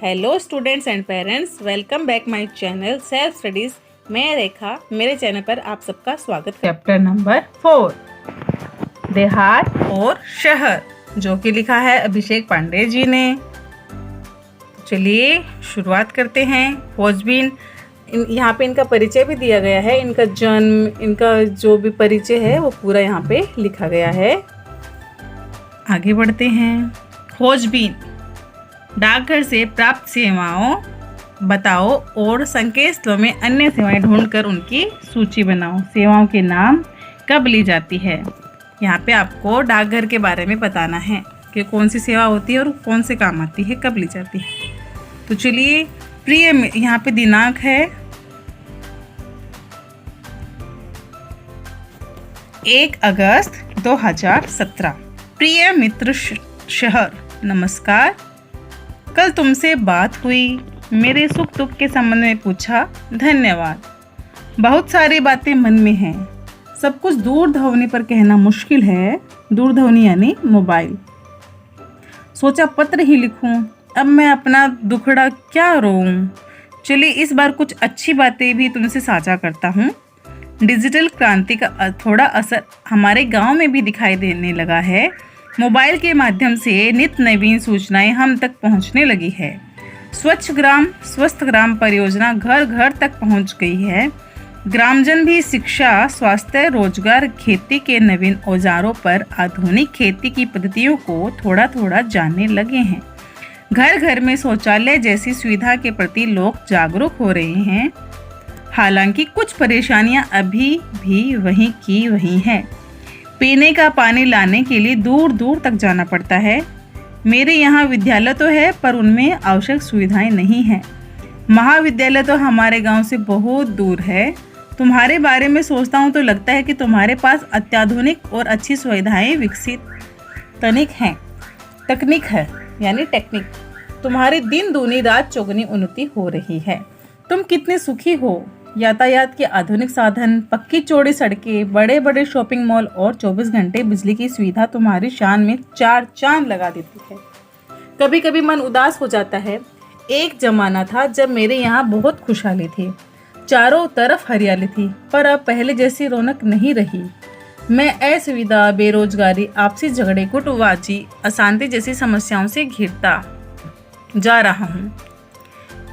Hello students and parents, welcome back my channel self studies. मैं रेखा, मेरे channel पर आप सबका स्वागत। चैप्टर नंबर 4, देहात और शहर, जो कि लिखा है अभिषेक पांडे जी ने। चलिए शुरुआत करते हैं। खोजबीन, यहाँ पे इनका परिचय भी दिया गया है। इनका जन्म, इनका जो भी परिचय है वो पूरा यहाँ पे लिखा गया है। आगे बढ़ते हैं। खोजबीन, डाकघर से प्राप्त सेवाओं बताओ और संकेत स्थलों में अन्य सेवाएं ढूंढकर उनकी सूची बनाओ। सेवाओं के नाम कब ली जाती है। यहाँ पे आपको डाकघर के बारे में बताना है कि कौन सी सेवा होती है और कौन से काम आती है, कब ली जाती है। तो चलिए, प्रिय, यहाँ पे दिनांक है 1 अगस्त 2017। प्रिय मित्र शहर, नमस्कार। कल तुमसे बात हुई, मेरे सुख दुख के संबंध में पूछा, धन्यवाद। बहुत सारी बातें मन में हैं, सब कुछ दूरध्वनि पर कहना मुश्किल है। दूरध्वनि यानी मोबाइल। सोचा पत्र ही लिखूं, अब मैं अपना दुखड़ा क्या रोऊं। चलिए इस बार कुछ अच्छी बातें भी तुमसे साझा करता हूँ। डिजिटल क्रांति का थोड़ा असर हमारे गांव में भी दिखाई देने लगा है। मोबाइल के माध्यम से नित नवीन सूचनाएं हम तक पहुंचने लगी है। स्वच्छ ग्राम स्वस्थ ग्राम परियोजना घर घर तक पहुंच गई है। ग्रामजन भी शिक्षा, स्वास्थ्य, रोजगार, खेती के नवीन औजारों पर आधुनिक खेती की पद्धतियों को थोड़ा थोड़ा जानने लगे हैं। घर घर में शौचालय जैसी सुविधा के प्रति लोग जागरूक हो रहे हैं। हालांकि कुछ परेशानियां अभी भी वहीं की वहीं हैं। पीने का पानी लाने के लिए दूर दूर तक जाना पड़ता है। मेरे यहाँ विद्यालय तो है पर उनमें आवश्यक सुविधाएं नहीं हैं। महाविद्यालय तो हमारे गांव से बहुत दूर है। तुम्हारे बारे में सोचता हूँ तो लगता है कि तुम्हारे पास अत्याधुनिक और अच्छी सुविधाएं विकसित तकनीक है यानी टेक्निक। तुम्हारी दिन दूनी रात चौगुनी उन्नति हो रही है। तुम कितने सुखी हो। यातायात के आधुनिक साधन, पक्की चौड़ी सड़कें, बड़े बड़े शॉपिंग मॉल और 24 घंटे बिजली की सुविधा तुम्हारी शान में 4 चांद लगा देती है। कभी कभी मन उदास हो जाता है। एक जमाना था जब मेरे यहाँ बहुत खुशहाली थी, चारों तरफ हरियाली थी, पर अब पहले जैसी रौनक नहीं रही। मैं असुविधा, बेरोजगारी, आपसी झगड़े, गुटबाजी, अशांति जैसी समस्याओं से घिरता जा रहा हूँ।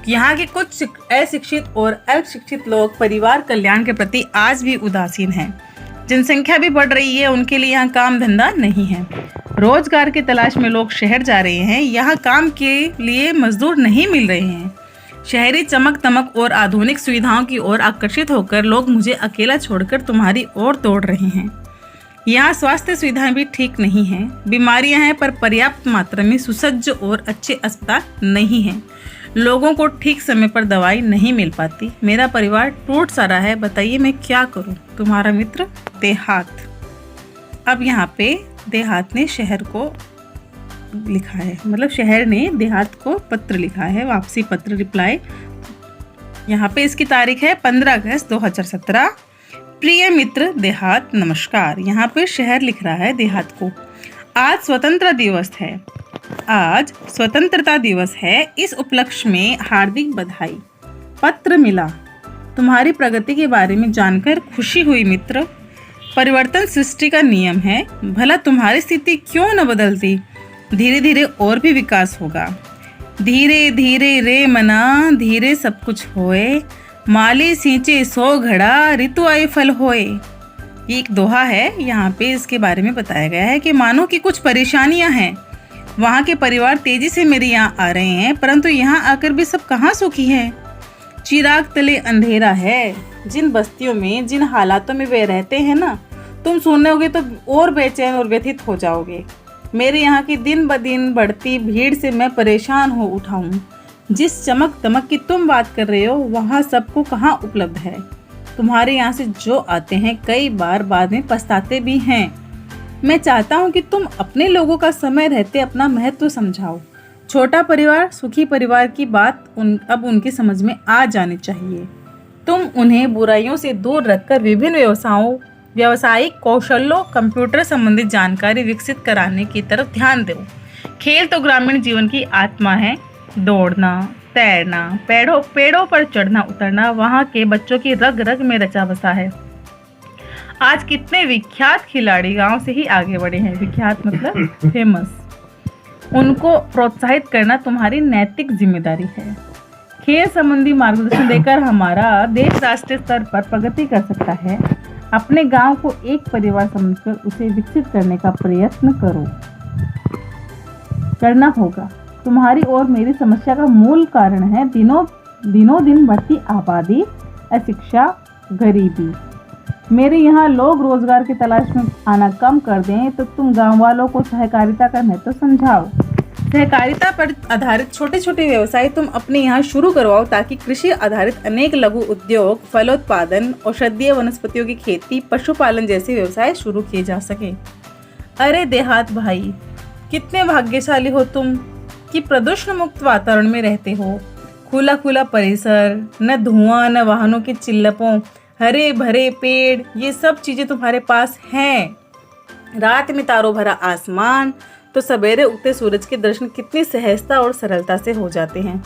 यहाँ के कुछ अशिक्षित और अल्पशिक्षित लोग परिवार कल्याण के प्रति आज भी उदासीन हैं। जनसंख्या भी बढ़ रही है, उनके लिए यहाँ काम धंधा नहीं है। रोजगार की तलाश में लोग शहर जा रहे हैं, यहाँ काम के लिए मजदूर नहीं मिल रहे हैं। शहरी चमक दमक और आधुनिक सुविधाओं की ओर आकर्षित होकर लोग मुझे अकेला छोड़कर तुम्हारी ओर दौड़ रहे हैं। यहाँ स्वास्थ्य सुविधाएं भी ठीक नहीं हैं। बीमारियां हैं पर पर्याप्त मात्रा में सुसज्ज और अच्छे अस्पताल नहीं हैं। लोगों को ठीक समय पर दवाई नहीं मिल पाती। मेरा परिवार टूट सा रहा है, बताइए मैं क्या करूं। तुम्हारा मित्र देहात। अब यहाँ पे देहात ने शहर को लिखा है, मतलब शहर ने देहात को पत्र लिखा है, वापसी पत्र, रिप्लाई। यहाँ पे इसकी तारीख है 15 अगस्त 2017। प्रिय मित्र देहात, नमस्कार। यहाँ पे शहर लिख रहा है देहात को। आज स्वतंत्रता दिवस है। आज स्वतंत्रता दिवस है। इस उपलक्ष्य में हार्दिक बधाई। पत्र मिला। तुम्हारी प्रगति के बारे में जानकर खुशी हुई मित्र। परिवर्तन सृष्टि का नियम है, भला तुम्हारी स्थिति क्यों न बदलती। धीरे धीरे और भी विकास होगा। धीरे धीरे रे मना, धीरे सब कुछ होए। माली सींचे 100 घड़ा, ऋतु आए फल होए। ये एक दोहा है। यहाँ पे इसके बारे में बताया गया है कि मानो कि कुछ परेशानियां हैं। वहाँ के परिवार तेजी से मेरे यहाँ आ रहे हैं, परंतु यहाँ आकर भी सब कहाँ सुखी है। चिराग तले अंधेरा है। जिन बस्तियों में, जिन हालातों में वे रहते हैं ना, तुम सुनोगे तो और बेचैन और व्यथित हो जाओगे। मेरे यहाँ की दिन ब दिन बढ़ती भीड़ से मैं परेशान हो उठा हूँ। जिस चमक दमक की तुम बात कर रहे हो वहाँ सबको कहाँ उपलब्ध है। तुम्हारे यहाँ से जो आते हैं कई बार बाद में पछताते भी हैं। मैं चाहता हूँ कि तुम अपने लोगों का समय रहते अपना महत्व समझाओ। छोटा परिवार, सुखी परिवार की बात अब उनकी समझ में आ जानी चाहिए। तुम उन्हें बुराइयों से दूर रखकर विभिन्न व्यावसायिक कौशलों, कंप्यूटर संबंधित जानकारी विकसित कराने की तरफ ध्यान दो। खेल तो ग्रामीण जीवन की आत्मा है। दौड़ना, तैरना, पेड़ों पर चढ़ना उतरना वहाँ के बच्चों की रग रग में रचा बसा है। आज कितने विख्यात खिलाड़ी गांव से ही आगे बढ़े हैं। विख्यात मतलब फेमस। उनको प्रोत्साहित करना तुम्हारी नैतिक जिम्मेदारी है। खेल संबंधी मार्गदर्शन देकर हमारा देश राष्ट्रीय स्तर पर प्रगति कर सकता है। अपने गांव को एक परिवार समझकर उसे विकसित करने का प्रयत्न करना होगा। तुम्हारी और मेरी समस्या का मूल कारण है दिनों दिन बढ़ती आबादी, अशिक्षा, गरीबी। मेरे यहाँ लोग रोजगार की तलाश में आना कम कर दें तो तुम गांव वालों को सहकारिता का महत्व समझाओ। सहकारिता पर आधारित छोटे छोटे व्यवसाय तुम अपने यहाँ शुरू करवाओ ताकि कृषि आधारित अनेक लघु उद्योग, फलोत्पादन, औषधीय वनस्पतियों की खेती, पशुपालन जैसे व्यवसाय शुरू किए जा सके। अरे देहात भाई, कितने भाग्यशाली हो तुम कि प्रदूषण मुक्त वातावरण में रहते हो। खुला खुला परिसर, न धुआं न वाहनों की चिल्लपों, हरे भरे पेड़, ये सब चीजें तुम्हारे पास हैं। रात में तारों भरा आसमान तो सवेरे उगते सूरज के दर्शन कितनी सहजता और सरलता से हो जाते हैं।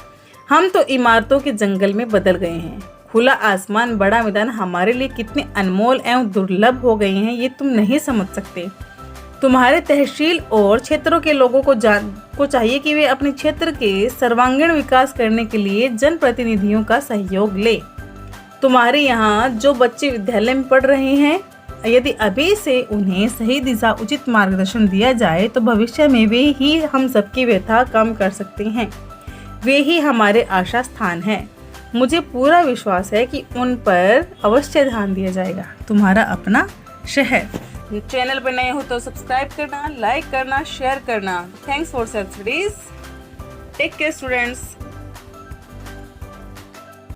हम तो इमारतों के जंगल में बदल गए हैं। खुला आसमान, बड़ा मैदान हमारे लिए कितने अनमोल एवं दुर्लभ हो गए हैं, ये तुम नहीं समझ सकते। तुम्हारे तहसील और क्षेत्रों के लोगों को चाहिए कि वे अपने क्षेत्र के सर्वांगीण विकास करने के लिए जनप्रतिनिधियों का सहयोग ले। तुम्हारे यहाँ जो बच्चे विद्यालय में पढ़ रहे हैं, यदि अभी से उन्हें सही दिशा, उचित मार्गदर्शन दिया जाए तो भविष्य में वे ही हम सबकी व्यथा कम कर सकते हैं। वे ही हमारे आशा स्थान हैं। मुझे पूरा विश्वास है कि उन पर अवश्य ध्यान दिया जाएगा। तुम्हारा अपना शहर। चैनल पर नए हो तो सब्सक्राइब करना, लाइक करना, शेयर करना। Thanks for self studies. Take care students.